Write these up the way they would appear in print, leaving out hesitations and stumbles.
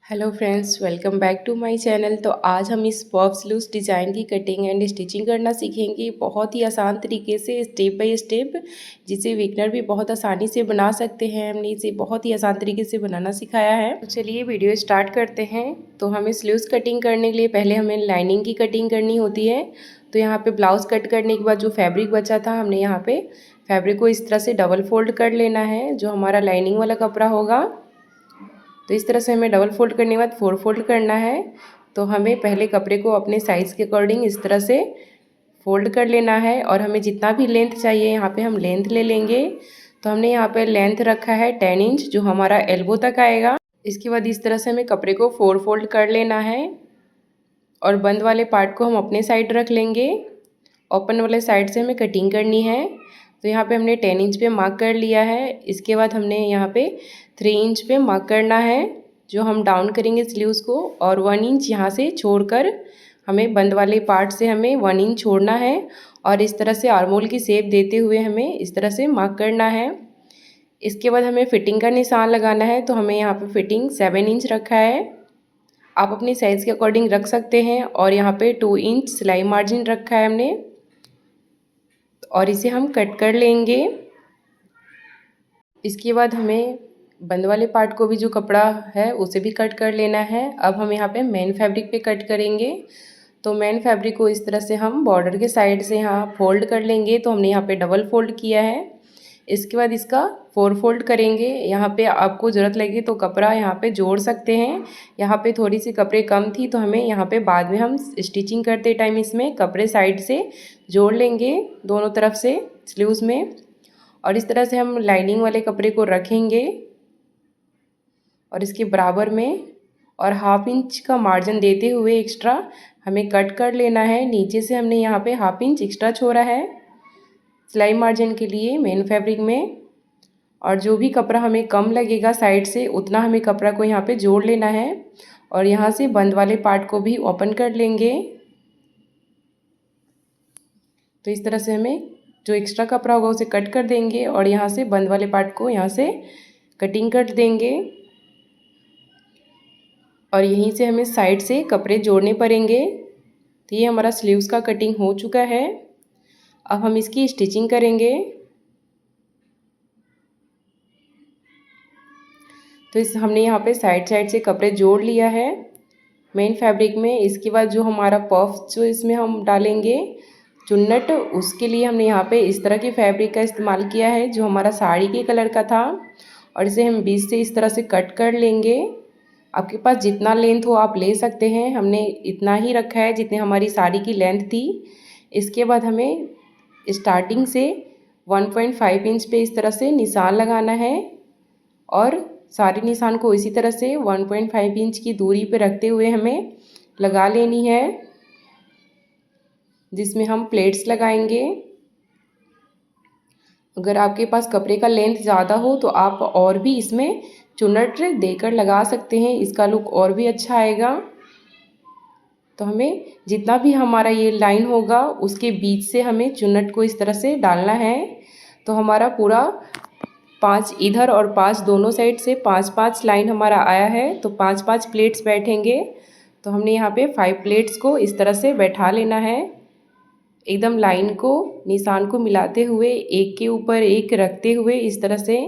Hello friends, welcome back to my channel. तो आज हम इस पफ स्लीव्स डिज़ाइन की कटिंग एंड स्टिचिंग करना सीखेंगे बहुत ही आसान तरीके से, स्टेप बाय स्टेप, जिसे बिगनर भी बहुत आसानी से बना सकते हैं। हमने इसे बहुत ही आसान तरीके से बनाना सिखाया है। तो चलिए वीडियो स्टार्ट करते हैं। तो हमें स्लीव्स कटिंग करने के लिए पहले हमें लाइनिंग की कटिंग करनी होती है। तो यहाँ पर ब्लाउज कट करने के बाद जो फैब्रिक बचा था, हमने यहाँ पर फैब्रिक को इस तरह से डबल फोल्ड कर लेना है, जो हमारा लाइनिंग वाला कपड़ा होगा। तो इस तरह से हमें डबल फोल्ड करने के बाद 4 फोल्ड करना है। तो हमें पहले कपड़े को अपने साइज़ के अकॉर्डिंग इस तरह से फोल्ड कर लेना है, और हमें जितना भी लेंथ चाहिए यहाँ पे हम लेंथ ले लेंगे। तो हमने यहाँ पे लेंथ रखा है 10 इंच, जो हमारा एल्बो तक आएगा। इसके बाद इस तरह से हमें कपड़े को 4 फोल्ड कर लेना है, और बंद वाले पार्ट को हम अपने साइड रख लेंगे। ओपन वाले साइड से हमें कटिंग करनी है। तो यहाँ पे हमने 10 इंच पे मार्क कर लिया है। इसके बाद हमने यहाँ पे 3 इंच पे मार्क करना है, जो हम डाउन करेंगे स्लीव्स को, और 1 इंच यहाँ से छोड़कर हमें बंद वाले पार्ट से हमें 1 इंच छोड़ना है, और इस तरह से आर्मोल की शेप देते हुए हमें इस तरह से मार्क करना है। इसके बाद हमें फिटिंग का निशान लगाना है। तो हमें यहाँ पे फिटिंग 7 इंच रखा है। आप अपने साइज़ के अकॉर्डिंग रख सकते हैं। और यहाँ पे 2 इंच सिलाई मार्जिन रखा है हमने, और इसे हम कट कर लेंगे। इसके बाद हमें बंद वाले पार्ट को भी, जो कपड़ा है, उसे भी कट कर लेना है। अब हम यहाँ पे मेन फैब्रिक पे कट करेंगे। तो मेन फैब्रिक को इस तरह से हम बॉर्डर के साइड से यहाँ फोल्ड कर लेंगे। तो हमने यहाँ पे डबल फोल्ड किया है। इसके बाद इसका 4 फोल्ड करेंगे। यहाँ पे आपको ज़रूरत लगे तो कपड़ा यहाँ पे जोड़ सकते हैं। यहाँ पे थोड़ी सी कपड़े कम थी, तो हमें यहाँ पे बाद में हम स्टिचिंग करते टाइम इसमें कपड़े साइड से जोड़ लेंगे, दोनों तरफ से स्लीव्स में। और इस तरह से हम लाइनिंग वाले कपड़े को रखेंगे, और इसके बराबर में और 1/2 इंच का मार्जिन देते हुए एक्स्ट्रा हमें कट कर लेना है। नीचे से हमने यहाँ पे 1/2 इंच एक्स्ट्रा छोड़ा है सिलाई मार्जिन के लिए मेन फैब्रिक में। और जो भी कपड़ा हमें कम लगेगा साइड से, उतना हमें कपड़ा को यहाँ पे जोड़ लेना है। और यहाँ से बंद वाले पार्ट को भी ओपन कर लेंगे। तो इस तरह से हमें जो एक्स्ट्रा कपड़ा होगा उसे कट कर देंगे, और यहाँ से बंद वाले पार्ट को यहाँ से कटिंग कर देंगे। और यहीं से हमें साइड से कपड़े जोड़ने पड़ेंगे। तो ये हमारा स्लीव्स का कटिंग हो चुका है। अब हम इसकी स्टिचिंग करेंगे। तो इस हमने यहाँ पे साइड साइड से कपड़े जोड़ लिया है मेन फैब्रिक में। इसके बाद जो हमारा पफ जो इसमें हम डालेंगे चुन्नट, उसके लिए हमने यहाँ पे इस तरह की फैब्रिक का इस्तेमाल किया है, जो हमारा साड़ी के कलर का था। और इसे हम बीच से इस तरह से कट कर लेंगे। आपके पास जितना लेंथ हो आप ले सकते हैं। हमने इतना ही रखा है जितनी हमारी साड़ी की लेंथ थी। इसके बाद हमें स्टार्टिंग से 1.5 इंच पे इस तरह से निशान लगाना है, और सारे निशान को इसी तरह से 1.5 इंच की दूरी पे रखते हुए हमें लगा लेनी है, जिसमें हम प्लेट्स लगाएंगे। अगर आपके पास कपड़े का लेंथ ज़्यादा हो तो आप और भी इसमें चुन्नट देकर लगा सकते हैं, इसका लुक और भी अच्छा आएगा। तो हमें जितना भी हमारा ये लाइन होगा उसके बीच से हमें चुन्नट को इस तरह से डालना है। तो हमारा पूरा 5 इधर और 5 दोनों साइड से 5-5 लाइन हमारा आया है। तो 5-5 प्लेट्स बैठेंगे। तो हमने यहाँ पे 5 प्लेट्स को इस तरह से बैठा लेना है, एकदम लाइन को निशान को मिलाते हुए, एक के ऊपर एक रखते हुए इस तरह से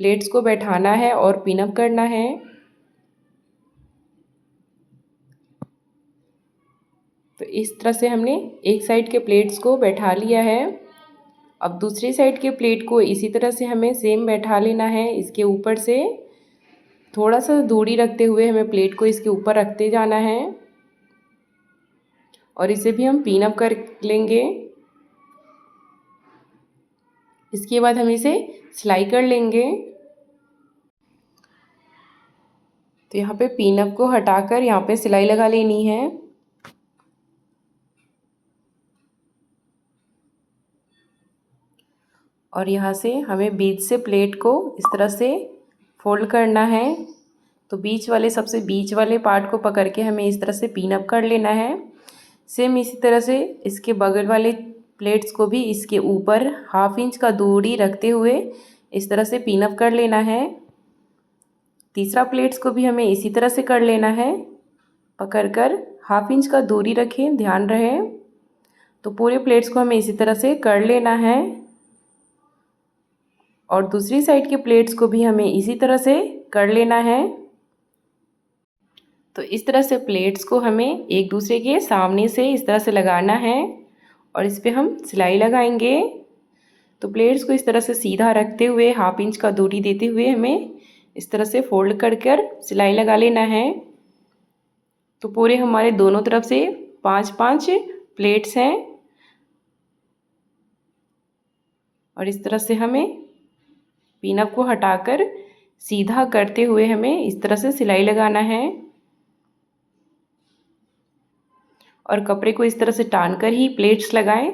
प्लेट्स को बैठाना है और पिनअप करना है। तो इस तरह से हमने एक साइड के प्लेट्स को बैठा लिया है। अब दूसरी साइड के प्लेट को इसी तरह से हमें सेम बैठा लेना है। इसके ऊपर से थोड़ा सा दूरी रखते हुए हमें प्लेट को इसके ऊपर रखते जाना है, और इसे भी हम पिन अप कर लेंगे। इसके बाद हम इसे सिलाई कर लेंगे। तो यहाँ पे पिन अप को हटाकर यहाँ पे सिलाई लगा लेनी है। और यहाँ से हमें बीच से प्लेट को इस तरह से फोल्ड करना है। तो बीच वाले, सबसे बीच वाले पार्ट को पकड़ के हमें इस तरह से पिन अप कर लेना है। सेम इसी तरह से इसके बगल वाले प्लेट्स को भी इसके ऊपर 1/2 इंच का दूरी रखते हुए इस तरह से पिन अप कर लेना है। तीसरा प्लेट्स को भी हमें इसी तरह से कर लेना है। पकड़कर 1/2 इंच का दूरी रखें, ध्यान रहे। तो पूरे प्लेट्स को हमें इसी तरह से कर लेना है और दूसरी साइड के प्लेट्स को भी हमें इसी तरह से कर लेना है। तो इस तरह से प्लेट्स को हमें एक दूसरे के सामने से इस तरह से लगाना है और इस पे हम सिलाई लगाएंगे। तो प्लेट्स को इस तरह से सीधा रखते हुए 1/2 इंच का दूरी देते हुए हमें इस तरह से फोल्ड कर सिलाई लगा लेना है। तो पूरे हमारे दोनों तरफ से 5-5 प्लेट्स हैं और इस तरह से हमें पिनअप को हटाकर सीधा करते हुए हमें इस तरह से सिलाई लगाना है और कपड़े को इस तरह से टान कर ही प्लेट्स लगाएं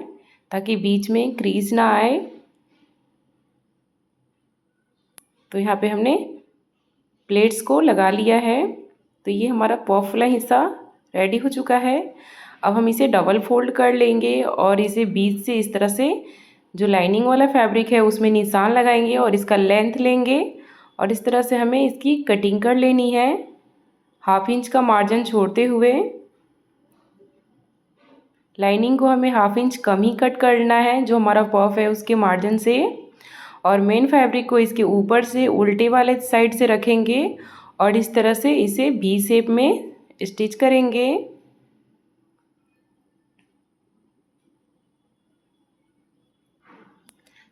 ताकि बीच में क्रीज ना आए। तो यहाँ पे हमने प्लेट्स को लगा लिया है। तो ये हमारा पफ वाला हिस्सा रेडी हो चुका है। अब हम इसे डबल फोल्ड कर लेंगे और इसे बीच से इस तरह से जो लाइनिंग वाला फैब्रिक है उसमें निशान लगाएंगे और इसका लेंथ लेंगे और इस तरह से हमें इसकी कटिंग कर लेनी है 1/2 इंच का मार्जिन छोड़ते हुए। लाइनिंग को हमें 1/2 इंच कम ही कट करना है जो हमारा पफ है उसके मार्जिन से और मेन फैब्रिक को इसके ऊपर से उल्टे वाले साइड से रखेंगे और इस तरह से इसे वी शेप में स्टिच करेंगे।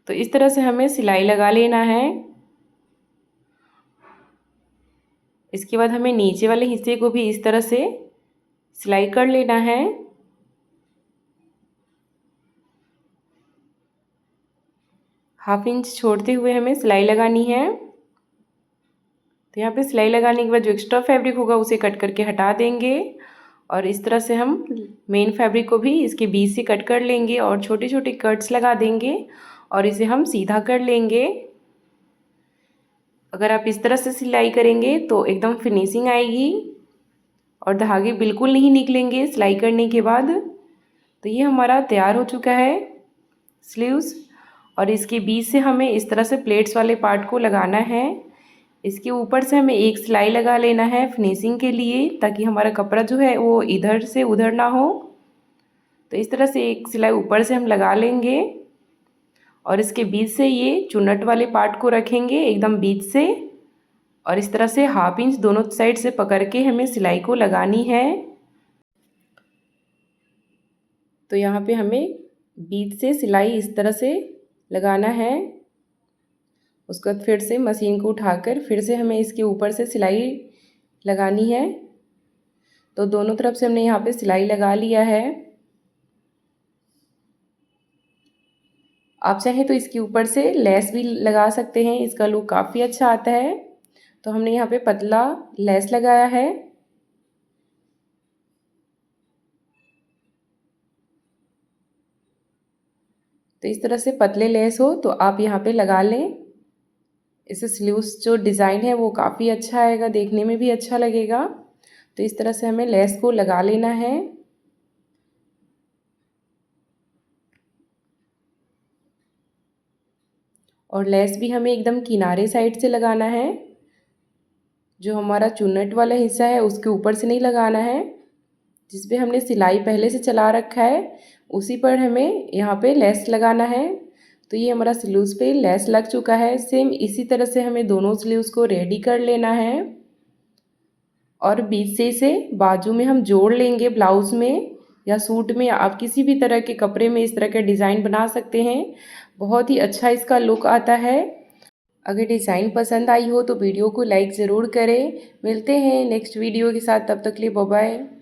तो इस तरह से हमें सिलाई लगा लेना है। इसके बाद हमें नीचे वाले हिस्से को भी इस तरह से सिलाई कर लेना है। हाफ इंच छोड़ते हुए हमें सिलाई लगानी है। तो यहाँ पे सिलाई लगाने के बाद जो एक्स्ट्रा फैब्रिक होगा उसे कट करके हटा देंगे और इस तरह से हम मेन फैब्रिक को भी इसके बीच से कट कर लेंगे और छोटे छोटे कट्स लगा देंगे और इसे हम सीधा कर लेंगे। अगर आप इस तरह से सिलाई करेंगे तो एकदम फिनिशिंग आएगी और धागे बिल्कुल नहीं निकलेंगे सिलाई करने के बाद। तो ये हमारा तैयार हो चुका है स्लीव्स और इसके बीच से हमें इस तरह से प्लेट्स वाले पार्ट को लगाना है। इसके ऊपर से हमें एक सिलाई लगा लेना है फिनिशिंग के लिए ताकि हमारा कपड़ा जो है वो इधर से उधर ना हो। तो इस तरह से एक सिलाई ऊपर से हम लगा लेंगे और इसके बीच से ये चुन्नट वाले पार्ट को रखेंगे एकदम बीच से और इस तरह से 1/2 इंच दोनों साइड से पकड़ के हमें सिलाई को लगानी है। तो यहाँ पे हमें बीच से सिलाई इस तरह से लगाना है। उसके बाद फिर से मशीन को उठाकर फिर से हमें इसके ऊपर से सिलाई लगानी है। तो दोनों तरफ से हमने यहाँ पे सिलाई लगा लिया है। आप चाहें तो इसके ऊपर से लेस भी लगा सकते हैं, इसका लुक काफ़ी अच्छा आता है। तो हमने यहाँ पे पतला लेस लगाया है। तो इस तरह से पतले लेस हो तो आप यहाँ पे लगा लें। इससे स्लीव्स जो डिज़ाइन है वो काफ़ी अच्छा आएगा, देखने में भी अच्छा लगेगा। तो इस तरह से हमें लेस को लगा लेना है और लेस भी हमें एकदम किनारे साइड से लगाना है। जो हमारा चुन्नट वाला हिस्सा है उसके ऊपर से नहीं लगाना है। जिस पे हमने सिलाई पहले से चला रखा है उसी पर हमें यहाँ पे लेस लगाना है। तो ये हमारा स्लीव्स पे लेस लग चुका है। सेम इसी तरह से हमें दोनों स्लीव्स को रेडी कर लेना है और बीच से इसे बाजू में हम जोड़ लेंगे। ब्लाउज में या सूट में आप किसी भी तरह के कपड़े में इस तरह का डिज़ाइन बना सकते हैं। बहुत ही अच्छा इसका लुक आता है। अगर डिज़ाइन पसंद आई हो तो वीडियो को लाइक ज़रूर करें। मिलते हैं नेक्स्ट वीडियो के साथ, तब तक के लिए बाय बाय।